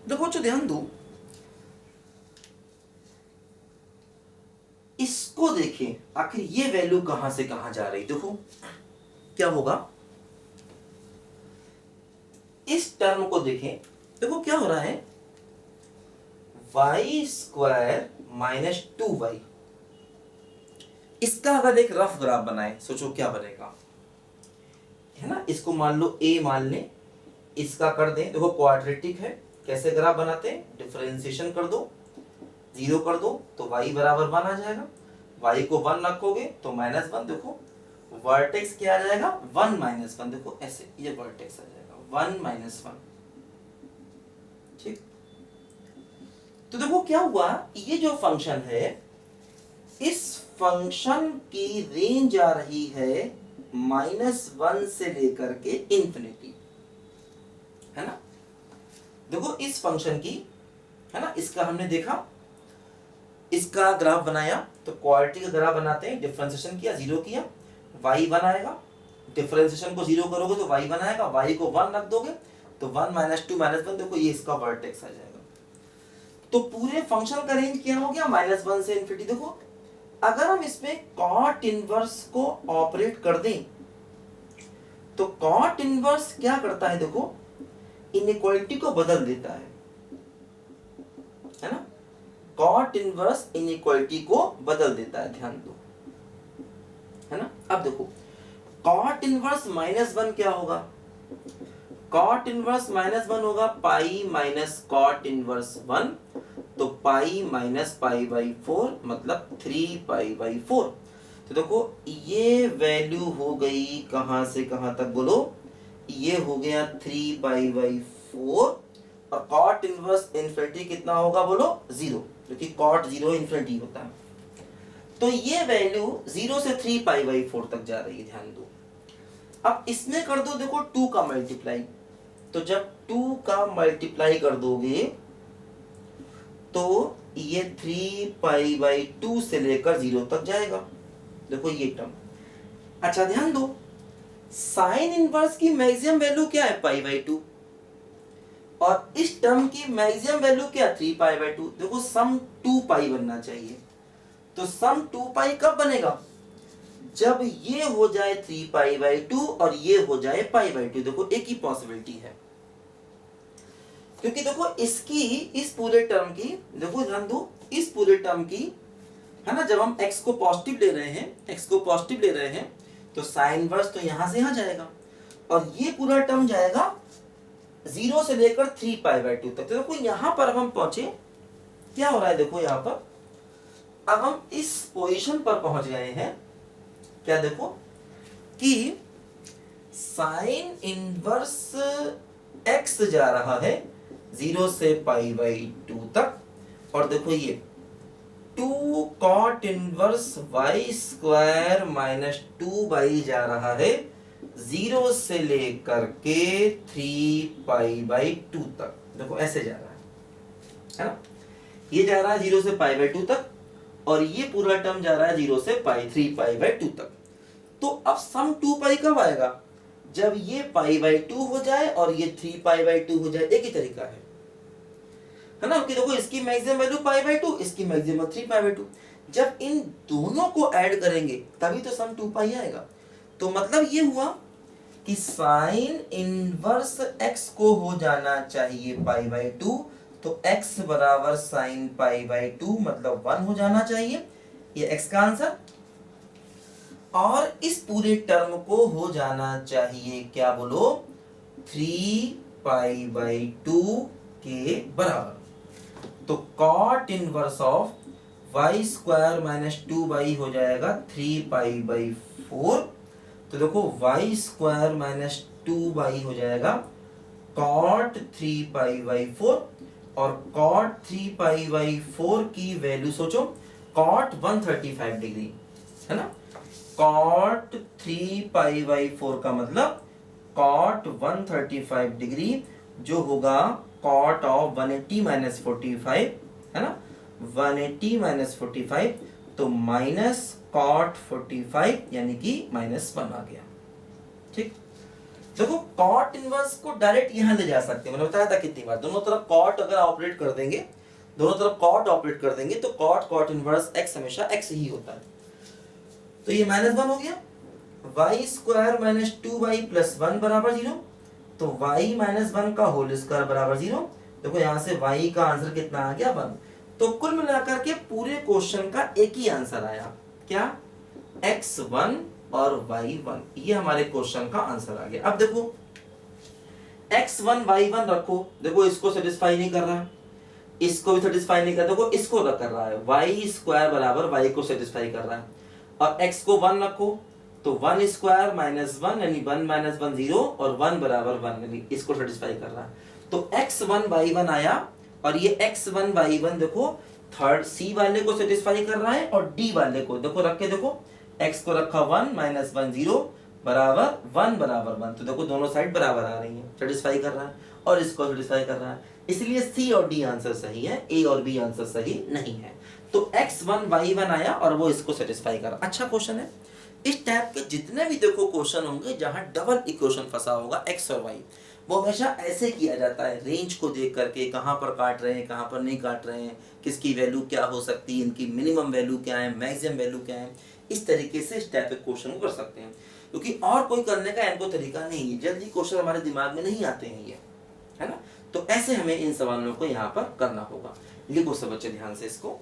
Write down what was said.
देखो जो ध्यान दो, इसको देखें आखिर ये वैल्यू कहां से कहां जा रही। देखो क्या होगा, इस टर्म को देखें, देखो क्या हो रहा है, वाई स्क्वायर माइनस 2y। इसका अगर एक रफ ग्राफ बनाए, सोचो क्या बनेगा, है ना। इसको मान लो a मान लें, इसका कर दें, देखो क्वाड्रेटिक है, कैसे ग्राफ बनाते हैं, डिफरेंशिएशन कर दो, 0 कर दो तो y बराबर 1 आ जाएगा, y को 1 रखोगे तो -1, देखो वर्टेक्स क्या आ जाएगा, 1 -1, देखो ऐसे ये वर्टेक्स आ जाएगा 1 -1। ठीक, तो देखो क्या हुआ, ये जो फंक्शन है, इस फंक्शन की रेंज आ रही है -1 से लेकर के इंफिनिटी, है ना। देखो इस फंक्शन की, है ना, इसका हमने देखा, इसका ग्राफ बनाया, तो क्वालिटी का ग्राफ बनाते हैं, डिफरेंशिएशन किया, 0 किया, y 1 आएगा, डिफरेंशिएशन को 0 करोगे तो y 1 आएगा, y को 1 रख दोगे तो 1 -2 -1, देखो ये इसका वर्टेक्स आ जाएगा। तो पूरे फंक्शन का रेंज क्या हो गया, -1 से इन्फिनिटी। देखो अगर हम इसमें कॉट इनवर्स को ऑपरेट कर दें, तो कॉट इनवर्स क्या करता है, देखो इनइक्वालिटी को बदल देता है ना। कॉट इनवर्स इनइक्वालिटी को बदल देता है, ध्यान दो, है ना। अब देखो कॉट इनवर्स -1 क्या होगा, कॉट इनवर्स -1 होगा पाई माइनस कॉट इनवर्स 1, तो पाई माइनस पाई बाई 4 मतलब 3 पाई बाई 4। तो देखो ये वैल्यू हो गई कहां से कहां तक बोलो, ये हो गया 3 पाई बाई 4, और कॉट इनवर्स इन्फिनिटी कितना होगा बोलो, 0, क्योंकि कॉट 0 इन्फिनिटी होता है। तो ये वैल्यू 0 से 3 पाई बाई 4 तक जा रही है, ध्यान दो। अब इसमें कर दो, देखो 2 का मल्टीप्लाई, तो जब 2 का मल्टीप्लाई कर दोगे तो ये 3 पाई बाई 2 से लेकर 0 तक जाएगा, देखो ये टर्म। अच्छा ध्यान दो, साइन इनवर्स की मैक्सिमम वैल्यू क्या है, पाई बाई 2, और इस टर्म की मैक्सिमम वैल्यू क्या, 3 पाई बाई 2। देखो सम 2 पाई बनना चाहिए, तो सम 2 पाई कब बनेगा, जब ये हो जाए 3 पाई बाई 2 और ये हो जाए पाई बाई 2। देखो एक ही पॉसिबिलिटी है, क्योंकि देखो इसकी, इस पूरे टर्म की, देखो ध्यान दो, इस पूरे टर्म की, है ना, जब हम x को पॉजिटिव ले रहे हैं, x को पॉजिटिव ले रहे हैं, तो साइन इनवर्स तो यहां से यहां जाएगा, और ये पूरा टर्म जाएगा 0 से लेकर 3 पाई बाई 2 तक। तो देखो यहां पर अब हम पहुंचे, क्या हो रहा है, देखो यहां पर अब हम इस पोजीशन पर पहुंच गए हैं, क्या देखो कि साइन इनवर्स x जा रहा है 0 से पाई बाई 2 तक, और देखो ये 2 cot inverse y square minus 2y जा रहा है 0 से लेकर के 3 पाई बाई 2 तक। देखो ऐसे जा रहा है ना, ये जा रहा है 0 से पाई बाई 2 तक, और ये पूरा टर्म जा रहा है 0 से 3 पाई बाई 2 तक। तो अब सम 2 पाई कब आएगा, जब ये पाई बाई 2 हो जाए और ये 3 पाई बाई 2 हो जाए। एक ही तरीका है ना, कि देखो इसकी मैक्सिमम वैल्यू पाई बाई 2, इसकी मैक्सिमम 3 पाई बाई 2, जब इन दोनों को ऐड करेंगे तभी तो सम 2 पाई आएगा। तो मतलब ये हुआ कि साइन इनवर्स x को हो जाना चाहिए पाई बाई 2, तो x बराबर साइन पाई बाई 2 मतलब 1 हो जाना चाहिए, ये x का आंसर। और इस पूरे टर्म को हो जाना चाहिए क्या बोलो, 3 पाई बाई 2 के बराबर। तो cot inverse of y square minus 2y हो जाएगा 3 पाई बाई 4। तो देखो y स्क्वायर माइनस 2y हो जाएगा कॉट 3 पाई बाई 4, और कॉट 3 पाई बाई 4 की वैल्यू सोचो, कॉट 135 डिग्री, है ना, कॉट 3 पाई बाई 4 का मतलब कॉट 135 डिग्री, जो होगा कॉट ऑफ 180 माइनस 45, है ना, 180 माइनस 45, तो माइनस कॉट 45 यानी कि -1 आ गया। ठीक, देखो कॉट इनवर्स को डायरेक्ट यहां ले जा सकते हैं, मैंने बताया था कितनी बार, दोनों तरफ कॉट अगर ऑपरेट कर देंगे, दोनों तरफ कॉट ऑपरेट कर देंगे तो कॉट इनवर्स x हमेशा x ही होता है। तो ये -1 हो गया, y square minus 2y plus 1 बराबर 0, तो y माइनस 1 का होल स्क्वायर बराबर 0। देखो यहां से y का आंसर कितना आ गया 1। तो कुल मिलाकर के पूरे क्वेश्चन का एक ही आंसर आया, क्या, x1 और y1, ये हमारे क्वेश्चन का आंसर आ गया। अब देखो x1 y1 रखो, देखो इसको सेटिस्फाई नहीं कर रहा, इसको भी सेटिस्फाई नहीं कर, देखो इसको कर रहा है, y स्क्वायर बराबर y को सेटिस्फाई कर रहा है, और x को 1 रखो तो 1 स्क्वायर माइनस 1 यानी 1 माइनस 1 0 और 1 बराबर 1 यानी इसको सेटिस्फाई कर रहा है। तो x1 y1 आया, और ये x1 y1 देखो थर्ड c वाले को सेटिस्फाई कर रहा है और d वाले को, देखो रख के देखो x को रखा 1 माइनस 1 0 बराबर 1 बराबर 1, तो देखो दोनों साइड बराबर आ रही है, सेटिस्फाई कर रहा है और इसको सेटिस्फाई कर रहा है, इसलिए सी और डी आंसर सही है, ए और बी आंसर सही नहीं है। तो x1 y1 आया और वो इसको सेटिस्फाई कर रहा। अच्छा क्वेश्चन है। इस टाइप के जितने भी देखो क्वेश्चन होंगे जहां डबल इक्वेशन फंसा होगा x और y, वो हमेशा ऐसे किया जाता है, रेंज को देख करके कहां पर काट रहे हैं कहां पर नहीं काट रहे हैं, किसकी वैल्यू क्या हो सकती है, इनकी मिनिमम वैल्यू क्या है, मैक्सिमम वैल्यू क्या है, इस तरीके से इस टाइप के क्वेश्चन को कर सकते हैं, क्योंकि और कोई करने का इनको तरीका नहीं है, जल्दी क्वेश्चन हमारे दिमाग में नहीं आते हैं ये, है ना। तो ऐसे हमें इन सवालों को यहाँ पर करना होगा। लिखो सब बच्चे ध्यान से इसको।